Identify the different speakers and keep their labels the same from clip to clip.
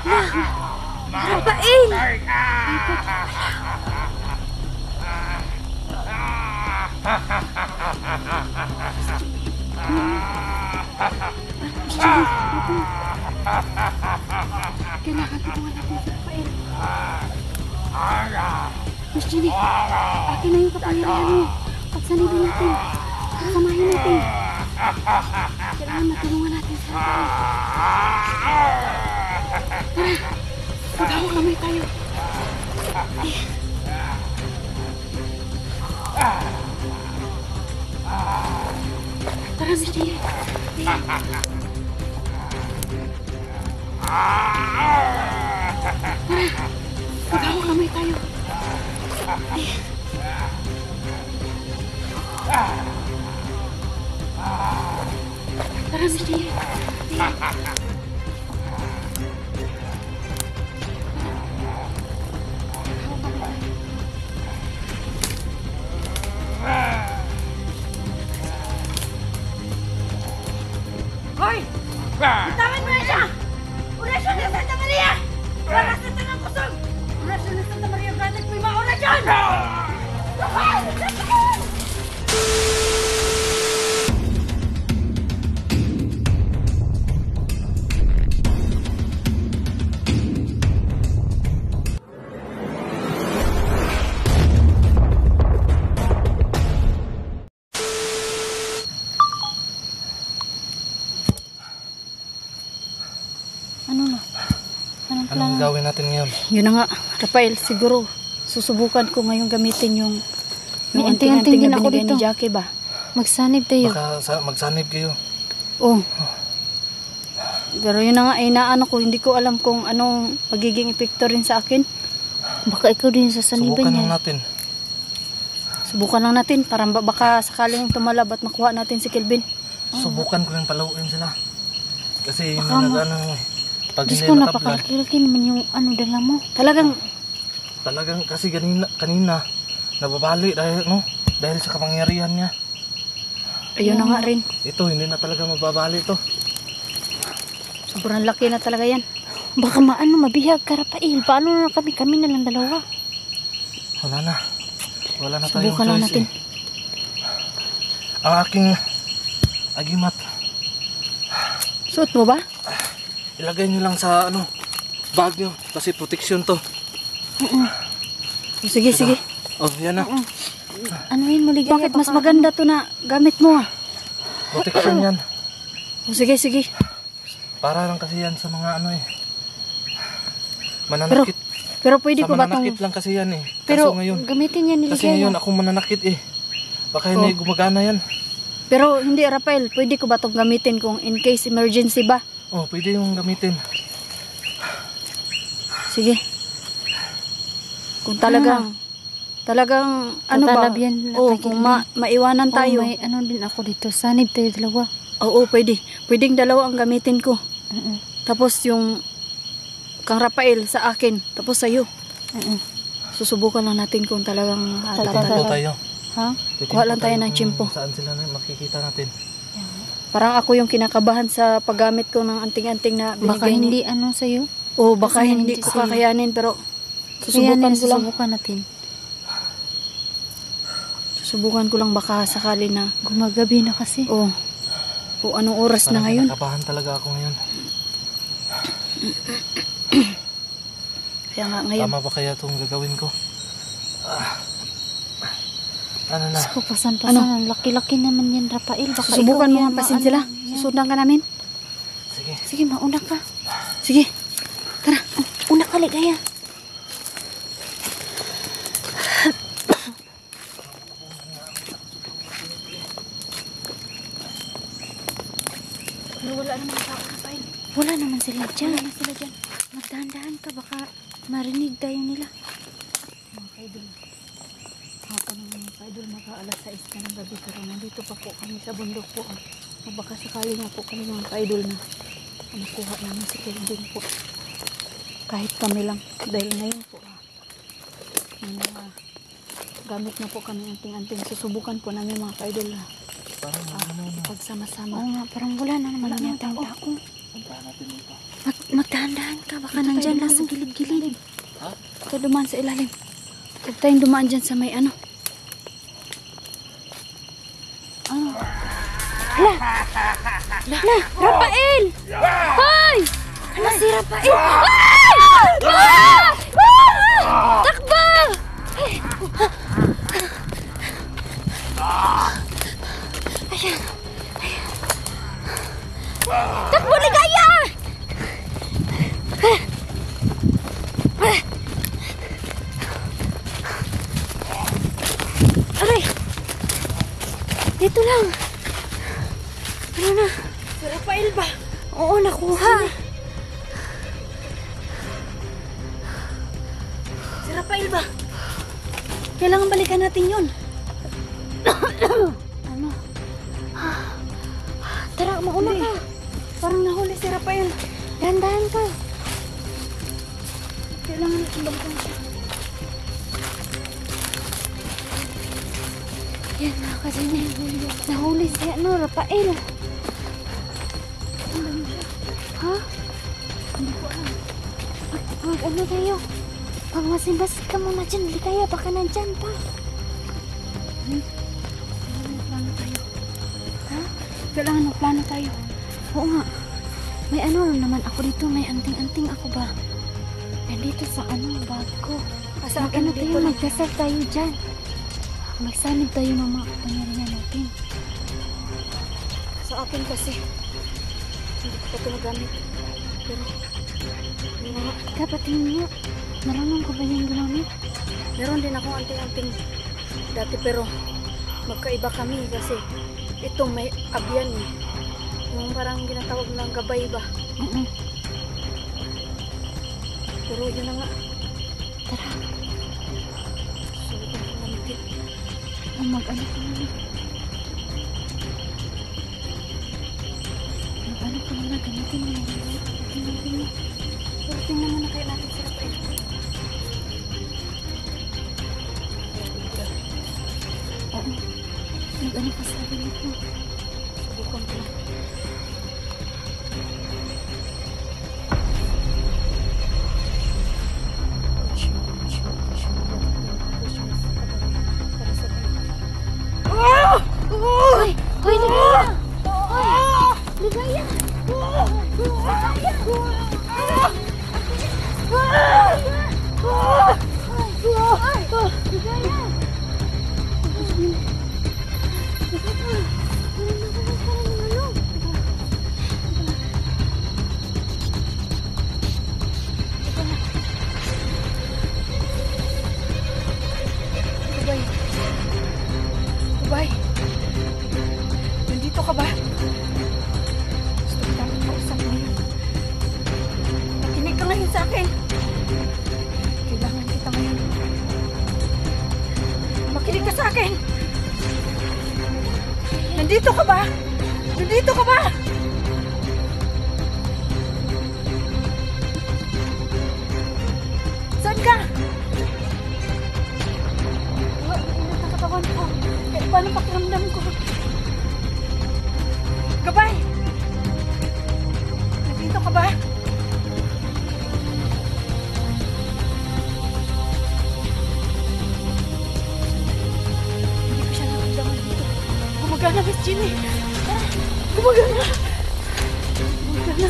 Speaker 1: Rafael! Kailangan tulungan natin si Rafael. Miss Jenny, akin na yung kapangyarihan mo. Pagsanibin natin. Samahin natin. Kailangan matulungan natin si Rafael. Tara, maghawak kamay tayo. Tara, Miss Jenny. Maghawak kamay tayo. Tara, Miss Jenny. Hoy! Bitawan mo na siya! Orasyon na Santa Maria! Para sa tanang kusog! Orasyon na Santa Maria Grandes, may mga orasyon! Rafael! Rafael!
Speaker 2: Anong gawin natin ngayon?
Speaker 1: Yun na nga, Rafael, siguro susubukan ko ngayon gamitin yung
Speaker 3: May anting-anting din
Speaker 1: na
Speaker 3: ako
Speaker 1: binigay
Speaker 3: dito.
Speaker 1: ni Jackie ba?
Speaker 3: Magsanib tayo.
Speaker 2: Baka magsanib kayo.
Speaker 1: Oh. Pero yun na nga, inaano ko, hindi ko alam kung anong magiging epekto rin sa akin.
Speaker 3: Baka ikaw din sa saniban
Speaker 2: Subukan
Speaker 3: niya.
Speaker 2: lang natin.
Speaker 1: Subukan lang natin, para baka sakaling tumalab at makuha natin si Kelvin.
Speaker 2: Subukan ko yung paluin sila. Kasi yung
Speaker 3: Baka
Speaker 2: nag-ano, pag
Speaker 3: Diyos
Speaker 2: hindi
Speaker 3: ko,
Speaker 2: natablan,
Speaker 3: napakalaki naman yung dala mo.
Speaker 1: Talagang
Speaker 2: kasi kanina nababali dahil sa kapangyarihan niya.
Speaker 1: ayun na nga rin.
Speaker 2: Ito hindi na talaga mababali ito.
Speaker 1: Sobrang laki na talaga yan.
Speaker 3: Baka mabihag ka, Rafael. Paano na kami? Kami na lang dalawa.
Speaker 2: Wala na tayong
Speaker 1: Subukan lang
Speaker 2: choice
Speaker 1: natin.
Speaker 2: Ang aking agimat,
Speaker 1: Suot mo ba?
Speaker 2: ilagay nyo lang sa bag nyo kasi protection to.
Speaker 1: Sige, sige.
Speaker 2: Oh, yan na.
Speaker 3: Ano yun, maligaya?
Speaker 1: Bakit mas maganda to na gamit mo ah?
Speaker 2: Protection yan.
Speaker 1: Oh, sige, sige.
Speaker 2: Para lang kasi yan sa mga mananakit.
Speaker 1: Pero pwede
Speaker 2: Sa
Speaker 1: ko ba tong...
Speaker 2: mananakit lang kasi yan eh.
Speaker 3: Pero
Speaker 2: Kaso ngayon,
Speaker 3: gamitin niya
Speaker 2: kasi
Speaker 3: niligaya.
Speaker 2: ngayon ako mananakit eh. Baka hindi gumagana yan.
Speaker 1: Pero hindi, Rafael, pwede ko ba tong gamitin kung in case emergency ba?
Speaker 2: Oh, pwede yung gamitin.
Speaker 1: Sige. Kung talagang ano ba?
Speaker 3: Tatalab yan,
Speaker 1: Oo,
Speaker 3: Rafael.
Speaker 1: kung maiwanan tayo.
Speaker 3: May ano din ako dito. Sanib tayo dalawa.
Speaker 1: Oo, pwede. Pwedeng dalawa ang gamitin ko. Tapos yung kang Rafael sa akin, tapos sa'yo. Susubukan lang natin kung talagang
Speaker 2: Titimpo tayo.
Speaker 3: Ha?
Speaker 1: Kuha lang tayo ng tsimpo.
Speaker 2: Saan sila makikita natin.
Speaker 1: Parang ako yung kinakabahan sa paggamit ko ng anting-anting na
Speaker 3: Baka
Speaker 1: binigay
Speaker 3: hindi ano sa'yo.
Speaker 1: Oo, baka
Speaker 3: Kasi
Speaker 1: hindi
Speaker 3: hindi
Speaker 1: ko
Speaker 3: sa'yo.
Speaker 1: kakayanin, pero
Speaker 3: Susubukan
Speaker 1: susubukan
Speaker 3: natin.
Speaker 1: Susubukan ko lang baka sakali na.
Speaker 3: Gumagabi na kasi.
Speaker 1: Oo. O anong oras na ngayon?
Speaker 2: Nakabahan talaga ako ngayon.
Speaker 1: Kaya nga ngayon.
Speaker 2: Tama ba kaya itong gagawin ko? Ano na?
Speaker 3: Diyos ko, pasan-pasan. Ang laki-laki naman yan, Rafael. Baka
Speaker 1: Susubukan
Speaker 3: ikaw
Speaker 1: mo
Speaker 3: yan,
Speaker 1: ang pasin sila. Susundan ka namin.
Speaker 2: Sige.
Speaker 3: Sige, mauna ka.
Speaker 1: Sige.
Speaker 3: Una ka, ligaya.
Speaker 1: Pero wala naman tao, Rafael.
Speaker 3: Wala naman sila dyan.
Speaker 1: Wala na sila dyan.
Speaker 3: Magdahan-dahan ka, baka marinig tayo nila.
Speaker 1: Mga kaidol. Mga kaidol, mag-aalas 6 na ng gabi. Pero nandito pa po kami sa bundok po. Baka sakali nga po kami mga kaidol na makuha namin si Kelvin po. Kahit kami lang. Dahil ngayon po. May mga gamit na po kami anting-anting. Susubukan po namin mga kaidol na
Speaker 2: Parang
Speaker 1: pagsama-sama.
Speaker 3: Oo nga, parang wala na naman
Speaker 1: Wala
Speaker 3: yata
Speaker 1: naman
Speaker 3: ang tao.
Speaker 2: puntahan natin dito.
Speaker 3: magdahan-dahan ka. Baka nandyan lang sa gilid-gilid.
Speaker 2: Ha?
Speaker 1: Ito dumaan sa ilalim. Huwag tayong dumaan dyan sa may ano.
Speaker 3: Hala, Rafael! Hoy! Hala si Rafael! Ay! Takbo! Ayan. Takbo, Ligaya! Aray! Dito lang. Ano na?
Speaker 1: Si Rafael ba?
Speaker 3: Oo, nakuha.
Speaker 1: Si Rafael ba? Kailangan balikan natin yun.
Speaker 3: Ano? Tara, mauna ka.
Speaker 1: Parang nahuli si Rafael.
Speaker 3: Dahan-dahan ka.
Speaker 1: Kailangan natin balikan siya.
Speaker 3: Yan, mga kasini. Nahuli si Rafael. Ha?
Speaker 1: Hindi ko alam.
Speaker 3: Ano tayo? Pagmasimbasit ka muna dyan. Ligaya, baka nandyan pa.
Speaker 1: Kailangan magplano tayo. Ha? Kailangan magplano tayo.
Speaker 3: Oo nga. May ano naman ako dito. May anting-anting ako ba? Nandito sa bag ko.
Speaker 1: Sa akin
Speaker 3: Ano
Speaker 1: dito
Speaker 3: tayo?
Speaker 1: lang.
Speaker 3: Magdasal tayo dyan. Magsanib tayo ng mga kapangyarihan natin.
Speaker 1: Sa akin kasi. Hindi ko pa ito nagamit. Pero, yun na nga.
Speaker 3: Dapat tingin nga. Marunong ko ba yung gumamit?
Speaker 1: Meron din akong anting-anting dati pero magkaiba kami kasi itong may abyan eh. Yung parang ginatawag ng gabay ba? Pero yun na nga.
Speaker 3: Tara.
Speaker 1: So, ito ang gamitin.
Speaker 3: Mag-ano ka muna. Mag-ano ka muna. Gamitin mo na. Gamitin mo.
Speaker 1: Pero tingnan muna kayo natin si Rafael.
Speaker 3: Oo. Mag-ano ka sa limit mo.
Speaker 1: Subukan ko lang.
Speaker 3: Hoy! Hoy, Ligaya! Hoy! Ligaya!
Speaker 1: Tubay. Tubay. Nandito ka ba? Gusto ko tayo kausap ngayon. Makinig ka ngayon sa akin. Kailangan kita ngayon. Makinig ka sa akin. Nandito ka ba? Nandito ka ba? Saan ka? Init ang katawan ko. Paano pakiramdam ko? Gabay! Nandito ka ba? Hindi ko siya naramdaman dito. Gumagana, Miss Ginny. Gumagana. Gumagana.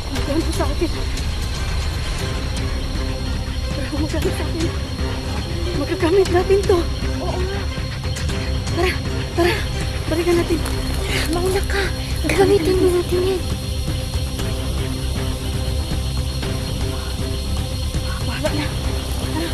Speaker 1: Gumagana sa akin. Gumagana sa akin. Magagamit natin to. Oo nga. Tara, tara. Balikan natin.
Speaker 3: Mauna ka. Gagamitin mo natin yan.
Speaker 1: Bahala na. Tara.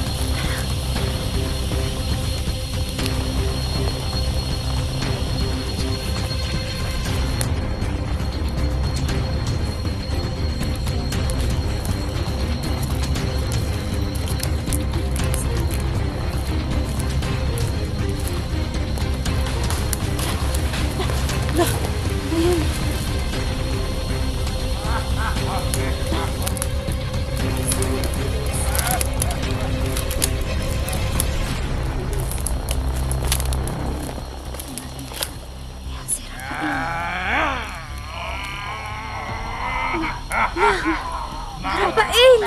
Speaker 3: Rafael!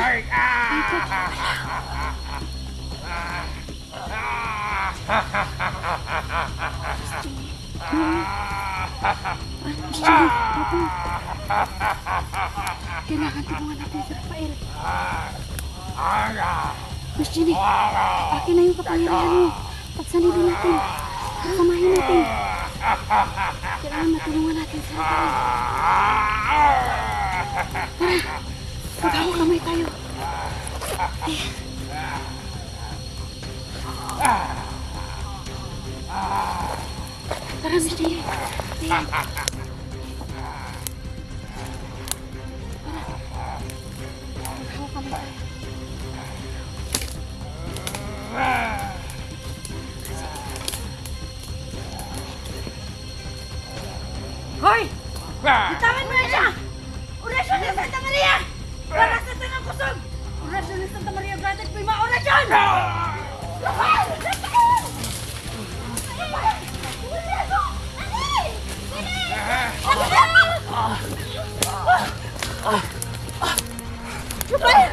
Speaker 3: Kailangan tulungan natin si Rafael. Miss Jenny, akin na yung kapangyarihan mo. Pagsanibin natin. Pagsamahin natin. Kailangan matulungan natin si Rafael. Tara, maghawak kamay tayo. Tara, Miss Jenny. Maghawak kamay tayo.
Speaker 4: Hoy! Bitawan mo na siya! Orasyon ng Santa Maria! Para sa tanang kusog! Orasyon ng Santa Maria Grande Prima Orasyon! Rafael! Rafael! Rafael! Wala ko! Ani! Sini! Rafael!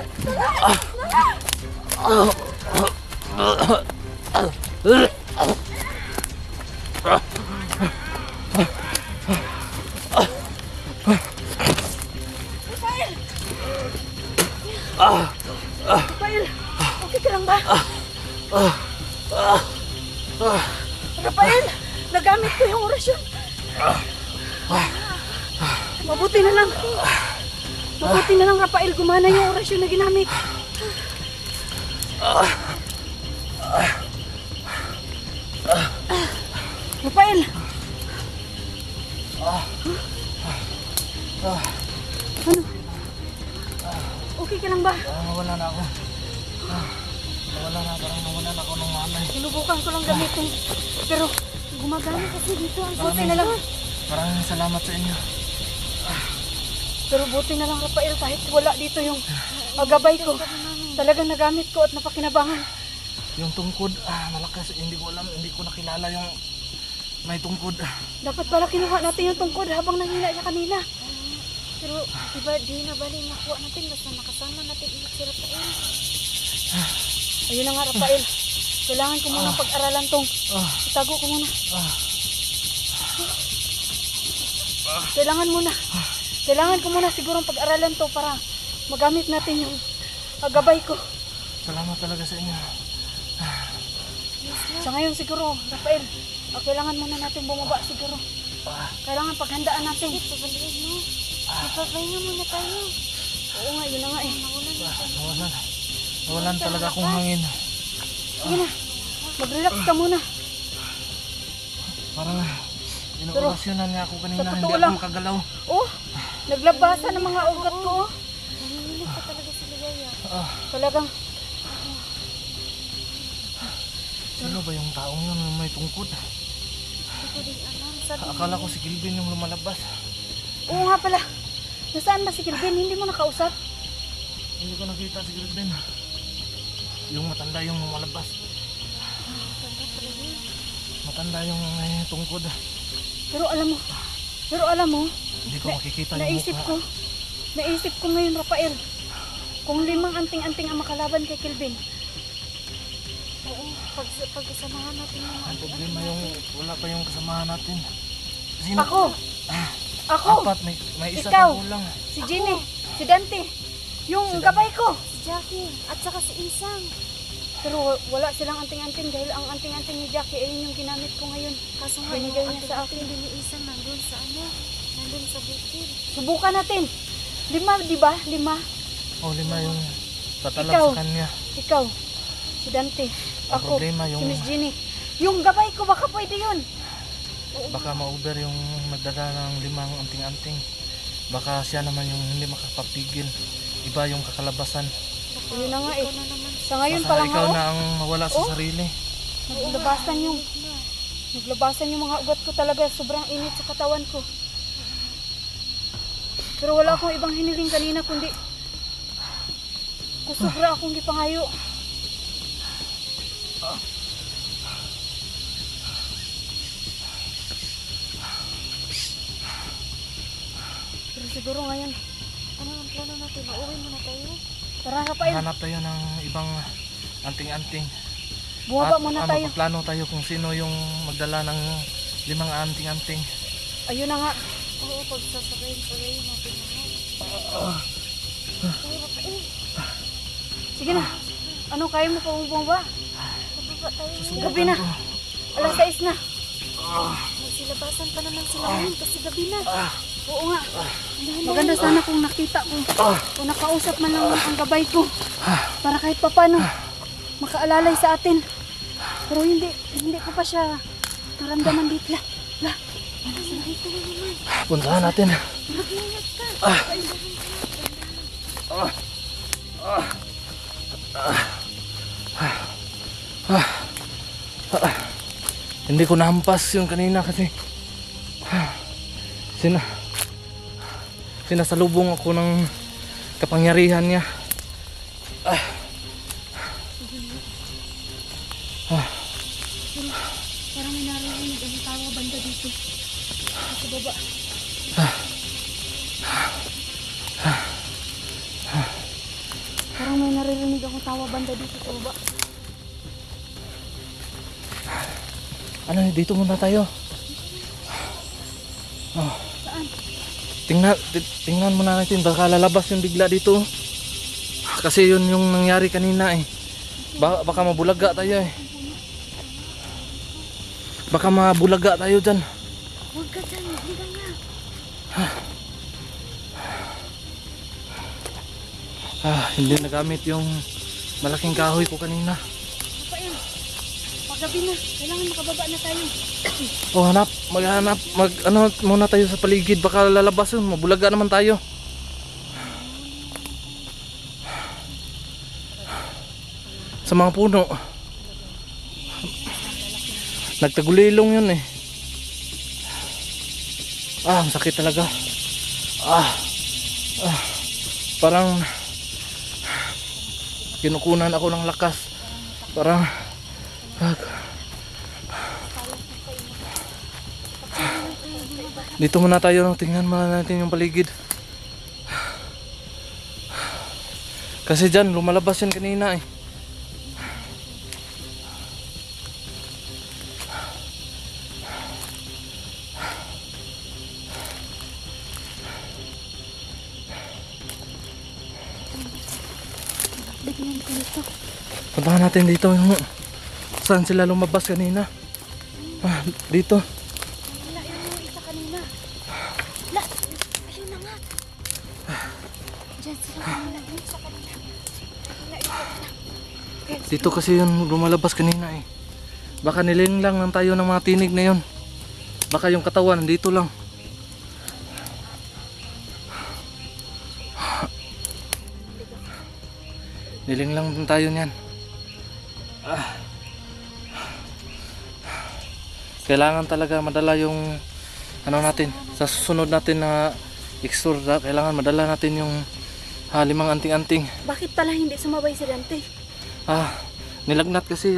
Speaker 1: Rafael, okay ka lang ba? Rafael, nagamit ko yung orasyon. Mabuti na lang. Mabuti na lang, Rafael. Gumana yung orasyon na ginamit. Rafael! Ano? Okay ka lang ba?
Speaker 2: Nawala na ako. Nawala na, parang nawala na ako ng manay.
Speaker 1: Sinubukan ko lang gamitin. Pero gumagana kasi dito. Ang buti na lang.
Speaker 2: Maraming salamat sa inyo.
Speaker 1: Pero buti na lang, Rafael, kahit wala dito yung gabay ko. Talagang nagamit ko at napakinabangan.
Speaker 2: Yung tungkod, malakas. Hindi ko alam, hindi ko nakilala yung may tungkod.
Speaker 1: Dapat pala kinuha natin yung tungkod habang nanghina siya kanina.
Speaker 3: Pero diba di na bali nakuha natin basta nakasama natin ulit si Rafael.
Speaker 1: Ayun na nga, Rafael. Kailangan ko muna pag-aralan tong. Itago ko muna. Kailangan ko muna siguro pag-aralan to para magamit natin yung gabay ko.
Speaker 2: Salamat talaga sa inyo.
Speaker 1: Sa ngayon siguro, Rafael, kailangan muna natin bumaba siguro. Kailangan paghandaan natin.
Speaker 3: Pabaliin mo. Ipapahinga muna tayo.
Speaker 1: Oo nga, yun na nga eh.
Speaker 2: Nawalan talaga akong hangin.
Speaker 1: Sige na, mag-relax ka muna.
Speaker 2: Parang inuorasyonan niya ako kanina.
Speaker 1: sa
Speaker 2: Hindi
Speaker 1: totoo
Speaker 2: ako
Speaker 1: lang.
Speaker 2: makagalaw.
Speaker 1: Oh, naglabasan ng mga ugat ko. Oh.
Speaker 3: Nanginginig ka talaga si Ligaya.
Speaker 1: Talagang,
Speaker 2: Sino ba yung taong yun na may tungkod?
Speaker 3: Hindi ko din alam. Sabi
Speaker 2: Akala ko si Gilbin yung lumalabas.
Speaker 1: oo nga pala. Nasaan ba si Kilvin? Hindi mo nakausap?
Speaker 2: Hindi ko nakita si Gilbin. Yung matanda yung lumalabas. Matanda yung may tungkod.
Speaker 1: Pero alam mo,
Speaker 2: Hindi ko makikita yung
Speaker 1: naisip
Speaker 2: mukha.
Speaker 1: ko ngayon, Rafael, kung 5 anting-anting ang makalaban kay Kilvin.
Speaker 3: oo, pagsamahan natin yung
Speaker 2: Ang problema yung wala pa yung kasamahan natin. Sino?
Speaker 1: Ako,
Speaker 2: Apat, may isa
Speaker 1: Ikaw.
Speaker 2: pa kulang.
Speaker 1: si Ginny, si Dante, yung gabay ko.
Speaker 3: si Jackie at saka si Isang.
Speaker 1: Pero wala silang anting-anting dahil ang anting-anting ni Jackie ay yung ginamit ko ngayon.
Speaker 3: Kaso nga
Speaker 1: Binigay
Speaker 3: yung
Speaker 1: niya sa akin.
Speaker 3: din ni Isang nandun sa nandun sa bukid.
Speaker 1: Subukan natin. 5, di ba? 5.
Speaker 2: O, 5 yung tatalab
Speaker 1: Ikaw.
Speaker 2: sa kanya.
Speaker 1: Ikaw, si Dante,
Speaker 2: Ang
Speaker 1: ako,
Speaker 2: problema yung
Speaker 1: si Miss Ginny. Yung gabay ko, baka pwede yun.
Speaker 2: baka ma-over yung nagdala ng 5 anting-anting. Baka siya naman yung hindi makapapigil. Iba yung kakalabasan.
Speaker 1: Yun na nga eh.
Speaker 3: Ikaw na naman.
Speaker 1: Sa ngayon
Speaker 2: Baka
Speaker 1: pa lang
Speaker 2: ikaw
Speaker 1: ako,
Speaker 2: na ang mawala sa sarili.
Speaker 1: naglabasan yung mga ugat ko talaga. Sobrang init sa katawan ko. Pero wala akong ibang hiniling kanina kundi kusubra akong gipangayo. Pero siguro ngayon,
Speaker 3: Ano ang plano natin? Uuwi muna tayo.
Speaker 1: Tara, Rafael.
Speaker 2: Hanap tayo ng ibang anting-anting.
Speaker 1: Bumaba muna tayo.
Speaker 2: Magplano tayo kung sino yung magdala ng 5 anting-anting.
Speaker 1: Ayun na nga.
Speaker 3: Oo, pagsasakayin pala yung natin.
Speaker 1: Sige na. Ano, kaya mo pa bumaba?
Speaker 3: Pababa tayo.
Speaker 1: Gabi na. Alas 6 na.
Speaker 3: Magsilabasan pa naman sila ngayon kasi gabi na.
Speaker 1: Oo nga. Maganda sana kung nakita ko. O nakausap man lang ang gabay ko. Para kahit papano makaalalay sa atin. Pero hindi ko pa siya naramdaman dito. La.
Speaker 2: Puntahan natin.
Speaker 3: Mag-ingat ka.
Speaker 2: Hindi ko nahampas yung kanina kasi sinasalubong ako ng kapangyarihan niya.
Speaker 1: Parang may narinig ang tawa banda dito. Sa baba. Parang may naririnig akong tawa banda dito sa baba.
Speaker 2: Ano, dito muna tayo.
Speaker 1: Saan?
Speaker 2: Tingnan muna natin, baka lalabas yung bigla dito. Kasi yun yung nangyari kanina eh. Baka mabulaga tayo eh. Baka mabulaga tayo dyan.
Speaker 3: Huwag ka dyan. Hindi ka nga.
Speaker 2: Hindi nagamit yung malaking kahoy ko kanina.
Speaker 1: Rafael, paggabi na. Kailangan makababa na tayo.
Speaker 2: Maghanap, ano muna tayo sa paligid, baka lalabas yun, mabulaga naman tayo. Sa mga puno. Nagtagulilong yun eh. Ang sakit talaga. Parang kinukunan ako ng lakas. Parang dito muna tayo, tingnan muna natin yung paligid. Kasi dyan, lumalabas yan kanina eh.
Speaker 3: Bigyan ko nito.
Speaker 2: Puntahan natin dito yung saan sila lumabas kanina. Dito.
Speaker 3: Wala yung isa kanina. La! Ayun na nga. Diyan sila kanina. Sa kanina.
Speaker 2: Dito kasi yung lumalabas kanina eh. Baka niling lang tayo ng mga tinig na yun. Baka yung katawan dito lang. Niling lang tayo niyan. Kailangan talaga madala yung ano natin sa susunod natin na extra. Kailangan madala natin yung 5 anting-anting.
Speaker 1: Bakit pala hindi sumabay si Dante?
Speaker 2: Nilagnat kasi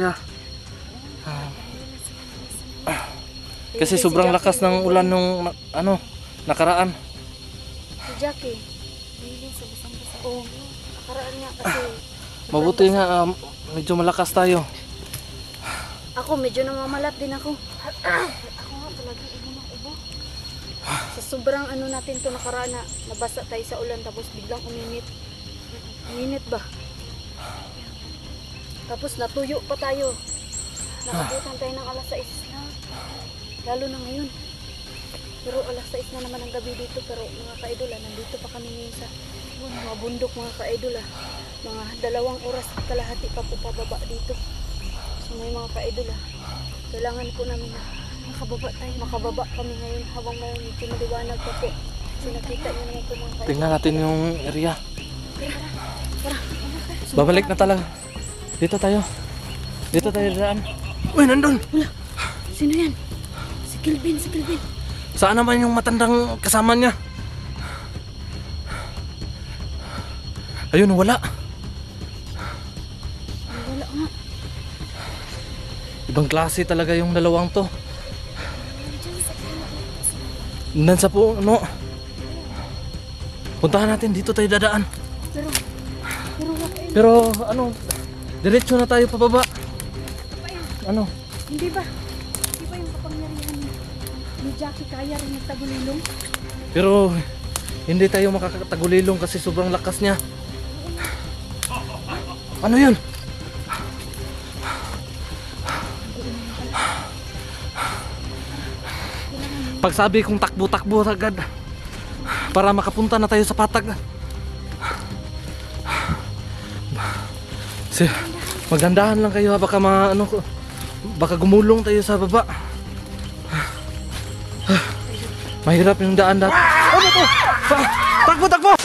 Speaker 2: kasi sobrang lakas ng ulan nung nakaraan.
Speaker 1: Si Jackie.
Speaker 3: Willing sa basang-basa.
Speaker 1: Oo. Nakaraan nga kasi.
Speaker 2: Mabuti nga medyo malakas tayo.
Speaker 1: Ako medyo namamalat din ako.
Speaker 3: Ako nga talaga ubo ng ubo.
Speaker 1: Sa sobrang ano natin to nakaraan na nabasa tayo sa ulan tapos biglang uminit. Uminit ba? Tapos natuyo pa tayo. Nakabutan tayo ng alas 6 na. Lalo na ngayon. Pero alas 6 na naman ang gabi dito. Pero mga ka-idol, nandito pa kami ngayon sa mga bundok mga ka-idol. Mga 2 oras at kalahati pa po pababa dito. So may mga ka-idol, kailangan po namin na makababa kami ngayon habang may medyo maliwanag pa po. Kasi nakita nyo naman po mga ka-idol.
Speaker 2: Tingnan natin yung area.
Speaker 1: Tara.
Speaker 2: Babalik na talaga. Dito tayo daan. Uy, nandun!
Speaker 1: Sino yan? Si Kelvin.
Speaker 2: Saan naman yung matandang kasama niya? Ayun, wala.
Speaker 1: Wala nga.
Speaker 2: Ibang klase talaga yung dalawang to. Nan sa puno. Puntahan natin, dito tayo dadaan.
Speaker 1: Pero Rafael,
Speaker 2: Pero ano, diretso na tayo pababa. Ano?
Speaker 1: hindi ba yung kapangyarihan ni Jackie kaya rin nagtagulilong?
Speaker 2: Pero hindi tayo makakatagulilong kasi sobrang lakas niya. Ano yun? Pagsabi kong takbo-takbo agad para makapunta na tayo sa patag. Magandahan lang kayo, baka baka gumulong tayo sa baba. Mahirap yung daan dati. Ano to? Takbo, takbo!